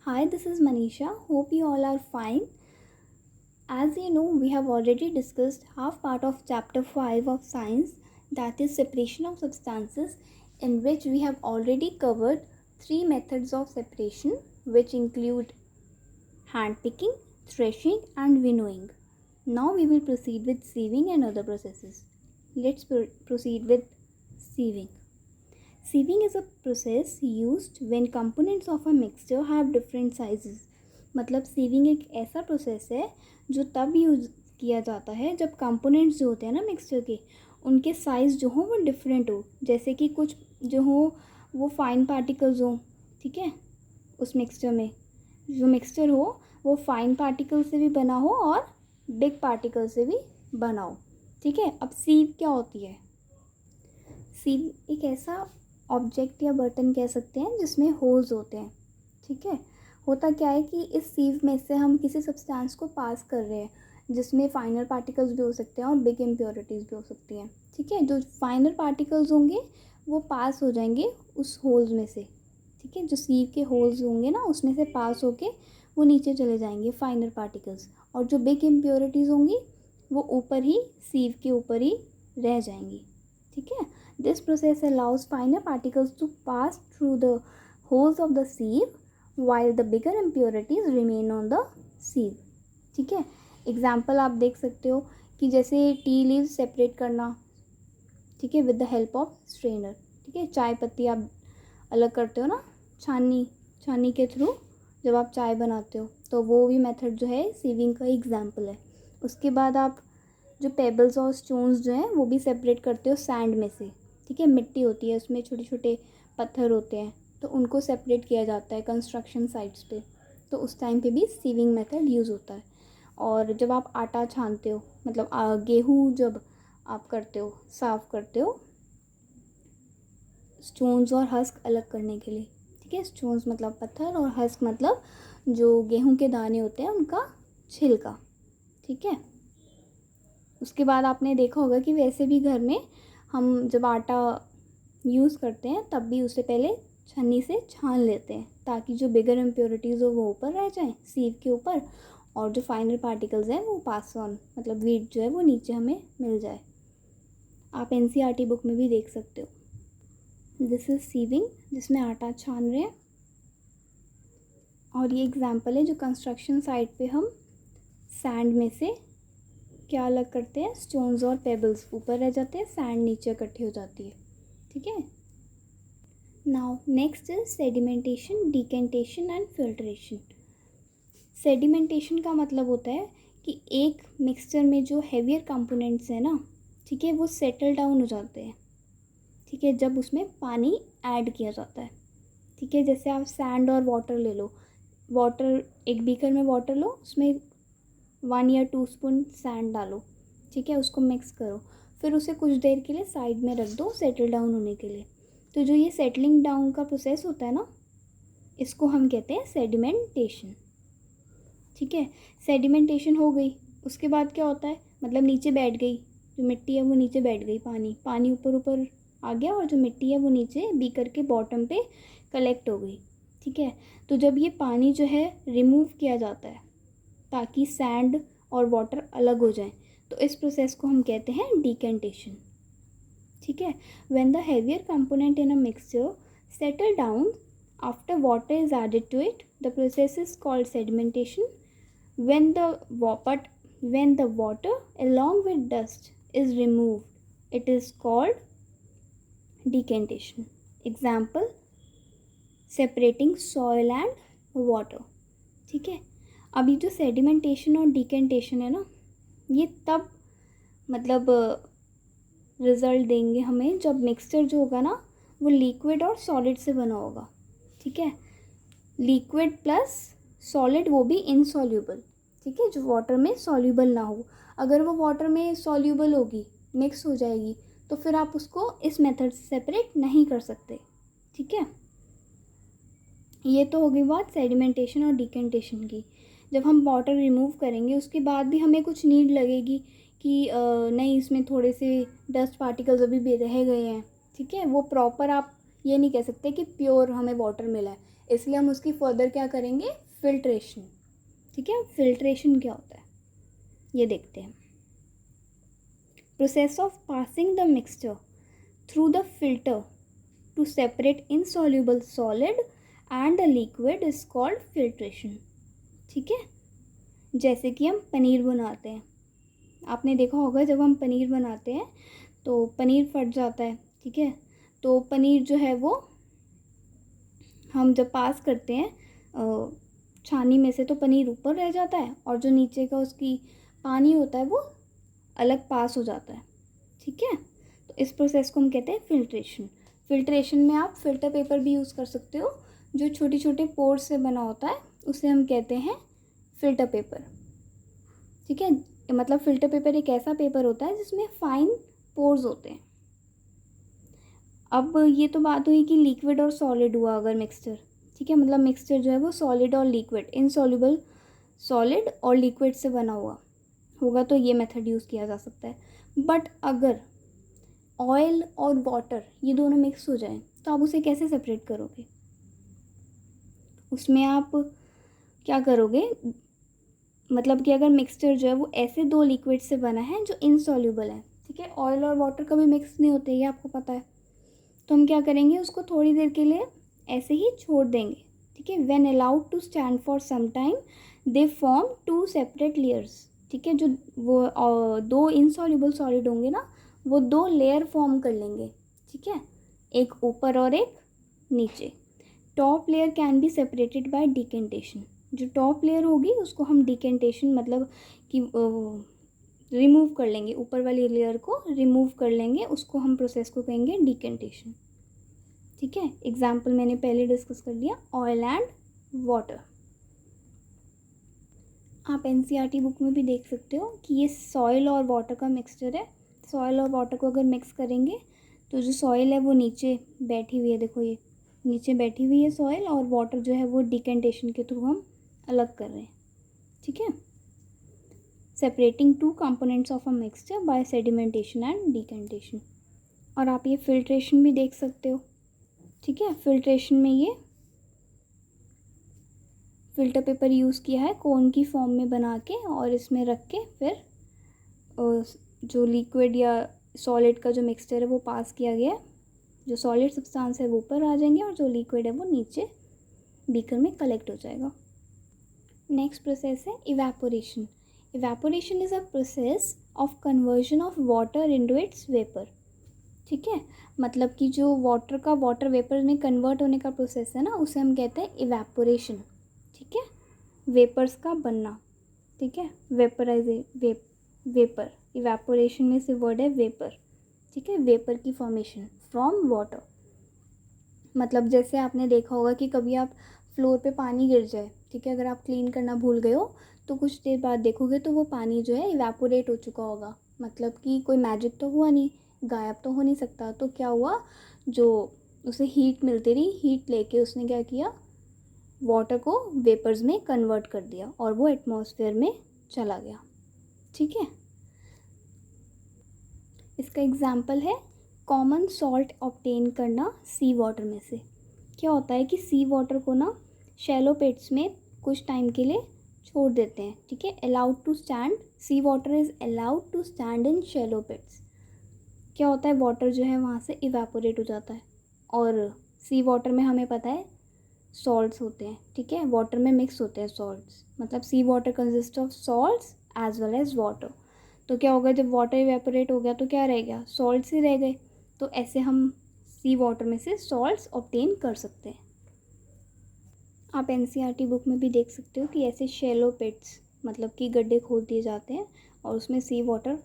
Hi, this is Manisha. Hope you all are fine. As you know, we have already discussed half part of chapter 5 of science, that is separation of substances, in which we have already covered three methods of separation, which include hand picking, threshing, and winnowing. Now we will proceed with sieving and other processes. Let's proceed with sieving. Sieving is a process used when components of a mixture have different sizes. मतलब sieving एक ऐसा process है जो तब use किया जाता है जब कंपोनेंट्स जो होते हैं ना मिक्सचर के, उनके साइज़ जो हो वो डिफरेंट हो. जैसे कि कुछ जो हो वो फाइन पार्टिकल्स हो, ठीक है, उस मिक्सचर में जो मिक्सचर हो वो फाइन पार्टिकल से भी बना हो और बिग पार्टिकल से भी बना हो. ठीक है. अब सीव क्या होती है? सीव एक ऐसा ऑब्जेक्ट या बर्तन कह सकते हैं जिसमें होल्स होते हैं. ठीक है. होता क्या है कि इस सीव में से हम किसी सब्सटेंस को पास कर रहे हैं जिसमें फाइनर पार्टिकल्स भी हो सकते हैं और बिग इम्प्योरिटीज़ भी हो सकती हैं. ठीक है. जो फाइनर पार्टिकल्स होंगे वो पास हो जाएंगे उस होल्स में से. ठीक है. जो सीव के होल्स होंगे ना उसमें से पास होके वो नीचे चले जाएंगे फाइनर पार्टिकल्स, और जो बिग इम्प्योरिटीज़ होंगी वो ऊपर ही सीव के ऊपर ही रह जाएंगी. ठीक है. This process allows finer particles to pass through the holes of the sieve while the bigger impurities remain on the sieve. ठीक है. एग्जाम्पल आप देख सकते हो कि जैसे टी लीव्स सेपरेट करना, ठीक है, with the help of strainer. ठीक है. चाय पत्ती आप अलग करते हो ना छानी के थ्रू जब आप चाय बनाते हो, तो वो भी मेथड जो है सीविंग का एग्जाम्पल है. उसके बाद आप जो पेबल्स और स्टोन्स जो हैं वो भी सेपरेट करते हो सैंड में से. ठीक है. मिट्टी होती है उसमें, छोटे छोटे पत्थर होते हैं, तो उनको सेपरेट किया जाता है कंस्ट्रक्शन साइट्स पे, तो उस टाइम पे भी सीविंग मेथड यूज़ होता है. और जब आप आटा छानते हो, मतलब गेहूँ जब आप करते हो, साफ़ करते हो स्टोन्स और हस्क अलग करने के लिए. ठीक है. स्टोन्स मतलब पत्थर और हस्क मतलब जो गेहूँ के दाने होते हैं उनका छिलका. ठीक है. उसके बाद आपने देखा होगा कि वैसे भी घर में हम जब आटा यूज़ करते हैं तब भी उसे पहले छन्नी से छान लेते हैं ताकि जो बिगर इम्प्योरिटीज़ हो वो ऊपर रह जाएं सीव के ऊपर, और जो फाइनल पार्टिकल्स हैं वो पास ऑन, मतलब वीट जो है वो नीचे हमें मिल जाए. आप एनसीईआरटी बुक में भी देख सकते हो. दिस इज़ सीविंग, जिसमें आटा छान रहे हैं. और ये एग्जाम्पल है जो कंस्ट्रक्शन साइट पे हम सैंड में से क्या अलग करते हैं, स्टोन्स और पेबल्स ऊपर रह जाते हैं, सैंड नीचे इकट्ठी हो जाती है. ठीक है. Now next is sedimentation, decantation and filtration. Sedimentation का मतलब होता है कि एक मिक्सचर में जो हेवियर कंपोनेंट्स हैं ना, ठीक है, वो सेटल डाउन हो जाते हैं. ठीक है. जब उसमें पानी ऐड किया जाता है. ठीक है. जैसे आप सैंड और वाटर ले लो. वाटर, एक बीकर में वाटर लो, उसमें 1 या 2 स्पून सैंड डालो. ठीक है. उसको मिक्स करो, फिर उसे कुछ देर के लिए साइड में रख दो सेटल डाउन होने के लिए. तो जो ये सेटलिंग डाउन का प्रोसेस होता है ना, इसको हम कहते हैं सेडिमेंटेशन. ठीक है. सेडिमेंटेशन हो गई, उसके बाद क्या होता है, मतलब नीचे बैठ गई जो मिट्टी है वो नीचे बैठ गई, पानी ऊपर ऊपर आ गया और जो मिट्टी है वो नीचे बीकर के बॉटम पे कलेक्ट हो गई. ठीक है. तो जब ये पानी जो है रिमूव किया जाता है ताकि सैंड और वाटर अलग हो जाएं, तो इस प्रोसेस को हम कहते हैं डिकेंटेशन. ठीक है. When the heavier component in a mixture settle down after water is added to it, the process is called sedimentation. When when the water along with dust is removed, it is called decantation. Example, separating soil and water. ठीक है. अभी जो sedimentation और decantation है ना, ये तब मतलब रिज़ल्ट देंगे हमें जब मिक्सचर जो होगा ना वो लिक्विड और सॉलिड से बना होगा. ठीक है. लिक्विड प्लस सॉलिड, वो भी इनसॉल्यूबल. ठीक है. जो वाटर में सॉल्यूबल ना हो. अगर वो वाटर में सॉल्यूबल होगी, मिक्स हो जाएगी, तो फिर आप उसको इस मेथड से सेपरेट नहीं कर सकते. ठीक है. ये तो हो गई बात सेडिमेंटेशन और डिकेंटेशन की. जब हम वाटर रिमूव करेंगे उसके बाद भी हमें कुछ नीड लगेगी कि नहीं, इसमें थोड़े से डस्ट पार्टिकल्स अभी भी रह गए हैं. ठीक है. वो प्रॉपर आप ये नहीं कह सकते कि प्योर हमें वाटर मिला है. इसलिए हम उसकी फर्दर क्या करेंगे, फिल्ट्रेशन। ठीक है, फिल्ट्रेशन क्या होता है ये देखते हैं। Process of passing the mixture through the filter to separate insoluble solid and the liquid is called filtration. ठीक है, जैसे कि हम पनीर बनाते हैं, आपने देखा होगा जब हम पनीर बनाते हैं तो पनीर फट जाता है। ठीक है, तो पनीर जो है वो हम जब पास करते हैं छानी में से तो पनीर ऊपर रह जाता है और जो नीचे का उसकी पानी होता है वो अलग पास हो जाता है। ठीक है, तो इस प्रोसेस को हम कहते हैं फिल्ट्रेशन। फिल्ट्रेशन में आप फिल्टर पेपर भी यूज़ कर सकते हो, जो छोटे छोटे पोर्स से बना होता है उसे हम कहते हैं फिल्टर पेपर। ठीक है, मतलब फिल्टर पेपर एक ऐसा पेपर होता है जिसमें फाइन पोर्स होते हैं। अब ये तो बात हुई कि लिक्विड और सॉलिड हुआ अगर मिक्सचर। ठीक है, मतलब मिक्सचर जो है वो सॉलिड और लिक्विड, इनसॉल्युबल सॉलिड और लिक्विड से बना हुआ होगा तो ये मेथड यूज़ किया जा सकता है। बट अगर ऑयल और वाटर ये दोनों मिक्स हो जाए तो आप उसे कैसे सेपरेट करोगे? उसमें आप क्या करोगे, मतलब कि अगर मिक्सचर जो है वो ऐसे दो लिक्विड से बना है जो इनसॉल्युबल है। ठीक है, ऑयल और वाटर कभी मिक्स नहीं होते, ये आपको पता है। तो हम क्या करेंगे, उसको थोड़ी देर के लिए ऐसे ही छोड़ देंगे। ठीक है, when allowed to stand for some time they form two separate layers. ठीक है, जो वो दो इनसॉल्युबल सॉलिड होंगे ना, वो दो लेयर फॉर्म कर लेंगे। ठीक है, एक ऊपर और एक नीचे। Top layer can be separated by decantation. जो टॉप लेयर होगी उसको हम डिकेंटेशन मतलब कि रिमूव कर लेंगे, ऊपर वाली लेयर को रिमूव कर लेंगे, उसको हम प्रोसेस को कहेंगे डिकेंटेशन। ठीक है, एग्जाम्पल मैंने पहले डिस्कस कर लिया, ऑयल एंड वाटर। आप एनसीईआरटी बुक में भी देख सकते हो कि ये सॉइल और वाटर का मिक्सचर है। सॉइल और वाटर को अगर मिक्स करेंगे तो जो सॉइल है वो नीचे बैठी हुई है, देखो ये नीचे बैठी हुई है सॉइल, और वाटर जो है वो डिकेंटेशन के थ्रू हम अलग कर रहे हैं। ठीक है, separating two components of a mixture by sedimentation and decantation. और आप ये फिल्ट्रेशन भी देख सकते हो। ठीक है, फिल्ट्रेशन में ये फ़िल्टर पेपर यूज़ किया है कोन की फॉर्म में बना के, और इसमें रख के फिर जो लिक्विड या सॉलिड का जो मिक्सचर है वो पास किया गया है। जो सॉलिड सब्सटेंस है वो ऊपर आ जाएंगे और जो लिक्विड है वो नीचे बीकर में कलेक्ट हो जाएगा। नेक्स्ट प्रोसेस है evaporation. Evaporation is a process of conversion of water into its vapour. ठीक है, मतलब कि जो वाटर का वाटर वेपर में कन्वर्ट होने का प्रोसेस है ना, उसे हम कहते हैं इवेपोरेशन। ठीक है, वेपर्स का बनना। ठीक है, वेपर, इवेपोरेशन में से वर्ड है वेपर। ठीक है, वेपर की फॉर्मेशन फ्रॉम वाटर। मतलब जैसे आपने देखा होगा कि कभी आप फ्लोर पे पानी गिर जाए, ठीक है, अगर आप क्लीन करना भूल गए हो तो कुछ देर बाद देखोगे तो वो पानी जो है इवेपोरेट हो चुका होगा। मतलब कि कोई मैजिक तो हुआ नहीं, गायब तो हो नहीं सकता। तो क्या हुआ, जो उसे हीट मिलती रही, हीट लेके उसने क्या किया, वाटर को वेपर्स में कन्वर्ट कर दिया और वो एटमॉस्फेयर में चला गया। ठीक है, इसका एग्जाम्पल है कॉमन सॉल्ट ऑब्टेन करना सी वाटर में से। क्या होता है कि सी वाटर को ना शैलो पेट्स में कुछ टाइम के लिए छोड़ देते हैं। ठीक है, allowed to stand, sea water is allowed to stand in shallow pits. क्या होता है, वाटर जो है वहाँ से इवेपोरेट हो जाता है, और सी वाटर में हमें पता है सॉल्ट्स होते हैं। ठीक है, वाटर में मिक्स होते हैं सॉल्ट्स, मतलब sea water consist of salts as well as water. तो क्या होगा, जब वाटर इवेपोरेट हो गया तो क्या रह गया, सॉल्ट्स ही रह गए। तो ऐसे हम सी वाटर में से सॉल्ट्स ऑब्टेन कर सकते हैं। आप एनसीईआरटी बुक में भी देख सकते हो कि ऐसे शैलो पिट्स, मतलब कि गड्ढे खोद दिए जाते हैं और उसमें सी वाटर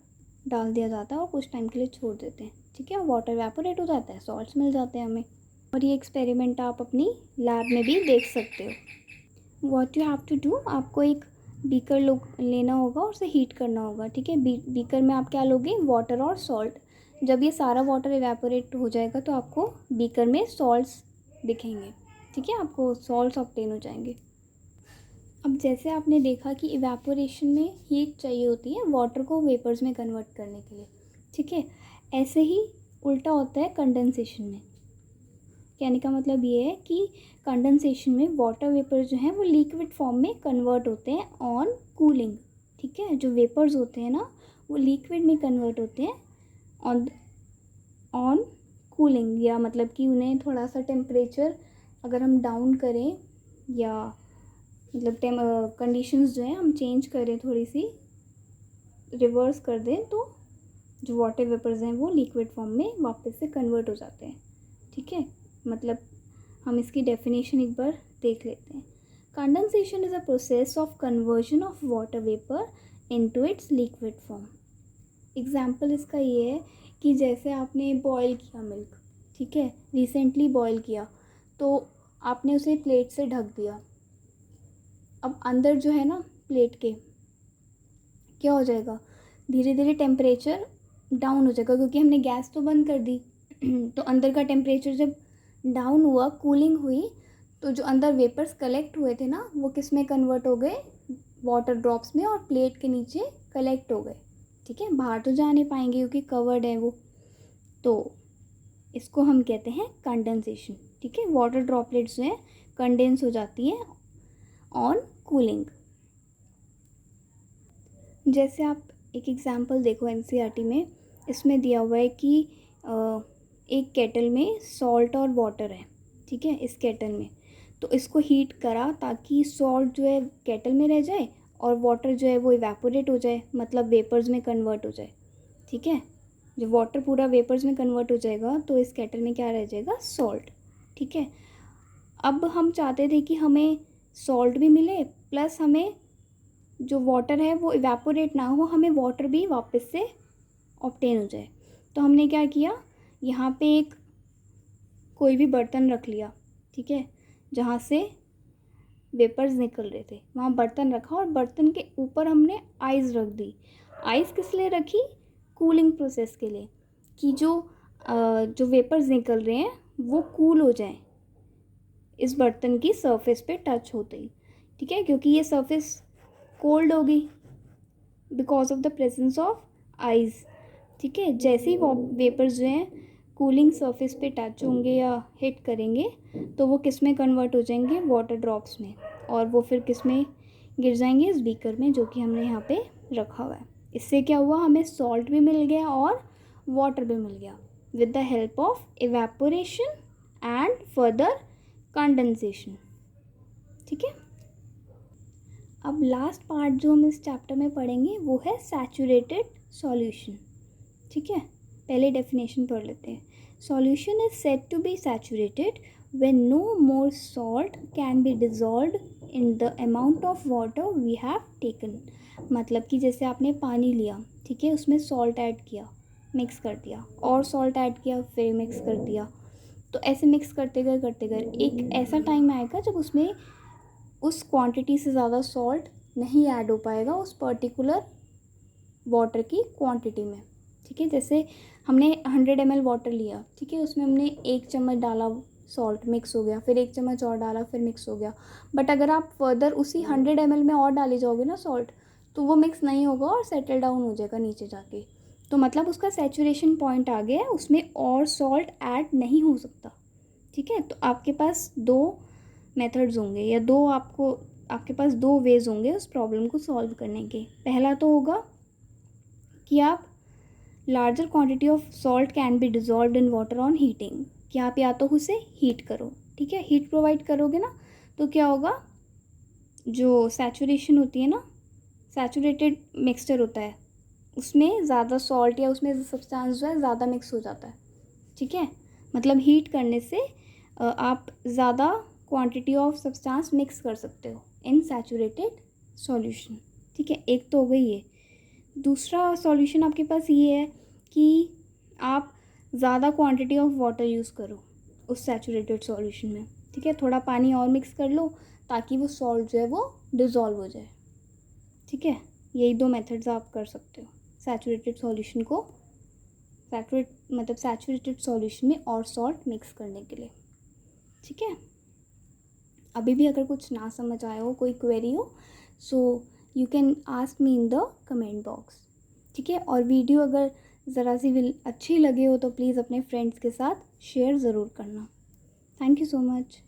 डाल दिया जाता है और कुछ टाइम के लिए छोड़ देते हैं। ठीक है, वाटर इवेपोरेट हो जाता है, सॉल्ट्स मिल जाते हैं हमें। और ये एक्सपेरिमेंट आप अपनी लैब में भी देख सकते हो। What you have to do, आपको एक बीकर लेना होगा और उसे हीट करना होगा। ठीक है, बीकर में आप क्या लोगे, वाटर और सॉल्ट। जब ये सारा वाटर इवेपोरेट हो जाएगा तो आपको बीकर में सॉल्ट्स दिखेंगे। ठीक है, आपको सॉल्ट्स ऑब्टेन हो जाएंगे। अब जैसे आपने देखा कि इवेपोरेशन में हीट चाहिए होती है वाटर को वेपर्स में कन्वर्ट करने के लिए। ठीक है, ऐसे ही उल्टा होता है कंडेंसेशन में। कहने का मतलब ये है कि कंडेंसेशन में वाटर वेपर जो हैं वो लिक्विड फॉर्म में कन्वर्ट होते हैं ऑन कूलिंग। ठीक है, जो वेपर्स होते हैं ना वो लिक्विड में कन्वर्ट होते हैं ऑन कूलिंग, या मतलब कि उन्हें थोड़ा सा टेम्परेचर अगर हम डाउन करें या मतलब कंडीशंस जो है हम चेंज करें, थोड़ी सी रिवर्स कर दें, तो जो वाटर वेपर्स हैं वो लिक्विड फॉर्म में वापस से कन्वर्ट हो जाते हैं। ठीक है, मतलब हम इसकी डेफिनेशन एक बार देख लेते हैं। Condensation is a process of conversion of water vapour into its liquid form. Example इसका ये है कि जैसे आपने बॉयल किया मिल्क, ठीक है, रिसेंटली बॉयल किया, तो आपने उसे प्लेट से ढक दिया। अब अंदर जो है ना प्लेट के क्या हो जाएगा, धीरे धीरे टेम्परेचर डाउन हो जाएगा क्योंकि हमने गैस तो बंद कर दी। तो अंदर का टेम्परेचर जब डाउन हुआ, कूलिंग हुई, तो जो अंदर वेपर्स कलेक्ट हुए थे ना वो किस में कन्वर्ट हो गए, वाटर ड्रॉप्स में, और प्लेट के नीचे कलेक्ट हो गए। ठीक है, बाहर तो जा नहीं पाएंगे क्योंकि कवर्ड है वो, तो इसको हम कहते हैं कंडेंसेशन। ठीक है, वाटर ड्रॉपलेट्स जो हैं कंडेंस हो जाती हैं ऑन कूलिंग। जैसे आप एक एग्जांपल देखो एनसीईआरटी में, इसमें दिया हुआ है कि एक केटल में सॉल्ट और वाटर है। ठीक है, इस केटल में तो इसको हीट करा ताकि सॉल्ट जो है केटल में रह जाए और वाटर जो है वो इवेपोरेट हो जाए, मतलब वेपर्स में कन्वर्ट हो जाए। ठीक है, जब वाटर पूरा वेपर्स में कन्वर्ट हो जाएगा तो इस केटल में क्या रह जाएगा, सॉल्ट। ठीक है, अब हम चाहते थे कि हमें सॉल्ट भी मिले प्लस हमें जो वाटर है वो इवेपोरेट ना हो, हमें वाटर भी वापस से ऑब्टेन हो जाए। तो हमने क्या किया, यहाँ पे एक कोई भी बर्तन रख लिया। ठीक है, जहाँ से वेपर्स निकल रहे थे वहाँ बर्तन रखा और बर्तन के ऊपर हमने आइस रख दी। आइस किस लिए रखी, कूलिंग प्रोसेस के लिए, कि जो वेपर्स निकल रहे हैं वो कूल हो जाएं इस बर्तन की सरफेस पे टच होते ही। ठीक है, क्योंकि ये सरफेस कोल्ड हो गई because of the presence of ice. ठीक है, जैसे ही वो वेपर्स जो हैं कूलिंग सरफेस पे टच होंगे या हिट करेंगे तो वो किस में कन्वर्ट हो जाएंगे, वाटर ड्रॉप्स में, और वो फिर किस में गिर जाएंगे, इस बीकर में जो कि हमने यहाँ पे रखा हुआ है। इससे क्या हुआ, हमें सॉल्ट भी मिल गया और वाटर भी मिल गया with the help of evaporation and further condensation. ठीक है, अब लास्ट पार्ट जो हम इस चैप्टर में पढ़ेंगे वो है सैचुरेटेड सॉल्यूशन। ठीक है, पहले डेफिनेशन पढ़ लेते हैं। Solution is said to be saturated when no more salt can be dissolved in the amount of water we have taken. मतलब कि जैसे आपने पानी लिया, ठीक है, उसमें सॉल्ट ऐड किया, मिक्स कर दिया, और सॉल्ट ऐड किया, फिर मिक्स कर दिया, तो ऐसे मिक्स करते गए एक ऐसा टाइम आएगा जब उसमें उस क्वांटिटी से ज़्यादा सॉल्ट नहीं ऐड हो पाएगा उस पर्टिकुलर वाटर की क्वांटिटी में। ठीक है, जैसे हमने 100 ml वाटर लिया, ठीक है, उसमें हमने 1 चम्मच डाला, सॉल्ट मिक्स हो गया, फिर 1 चम्मच और डाला, फिर मिक्स हो गया। बट अगर आप फर्दर उसी 100 ml में और डाली जाओगे ना सॉल्ट, तो वो मिक्स नहीं होगा और सेटल डाउन हो जाएगा नीचे जाके। तो मतलब उसका सैचुरेशन पॉइंट आ गया है, उसमें और सॉल्ट ऐड नहीं हो सकता। ठीक है, तो आपके पास दो मेथड्स होंगे या आपके पास दो वेज होंगे उस प्रॉब्लम को सॉल्व करने के। पहला तो होगा कि आप larger quantity of salt can be dissolved in water on heating, कि आप या तो उसे हीट करो। ठीक है, हीट प्रोवाइड करोगे ना तो क्या होगा, जो सैचुरेशन होती है ना, सैचुरेटेड मिक्सचर होता है, उसमें ज़्यादा सॉल्ट या उसमें सब्सटेंस जो है ज़्यादा मिक्स हो जाता है। ठीक है, मतलब हीट करने से आप ज़्यादा क्वांटिटी ऑफ सब्सटेंस मिक्स कर सकते हो इन सैचुरेटेड सॉल्यूशन। ठीक है, एक तो हो गई ये। दूसरा सॉल्यूशन आपके पास ये है कि आप ज़्यादा क्वांटिटी ऑफ वाटर यूज़ करो उस सैचुरेटेड सॉल्यूशन में। ठीक है, थोड़ा पानी और मिक्स कर लो ताकि वो सॉल्ट जो है वो डिज़ोल्व हो जाए। ठीक है, यही दो मेथड्स आप कर सकते हो सैचुरेटेड सॉल्यूशन को सैचुरेटेड सॉल्यूशन में और सॉल्ट मिक्स करने के लिए। ठीक है, अभी भी अगर कुछ ना समझ आया हो, कोई क्वेरी हो, so you can ask me in the comment box. ठीक है, और वीडियो अगर ज़रा सी भी अच्छी लगे हो तो प्लीज़ अपने फ्रेंड्स के साथ शेयर ज़रूर करना। Thank you so much.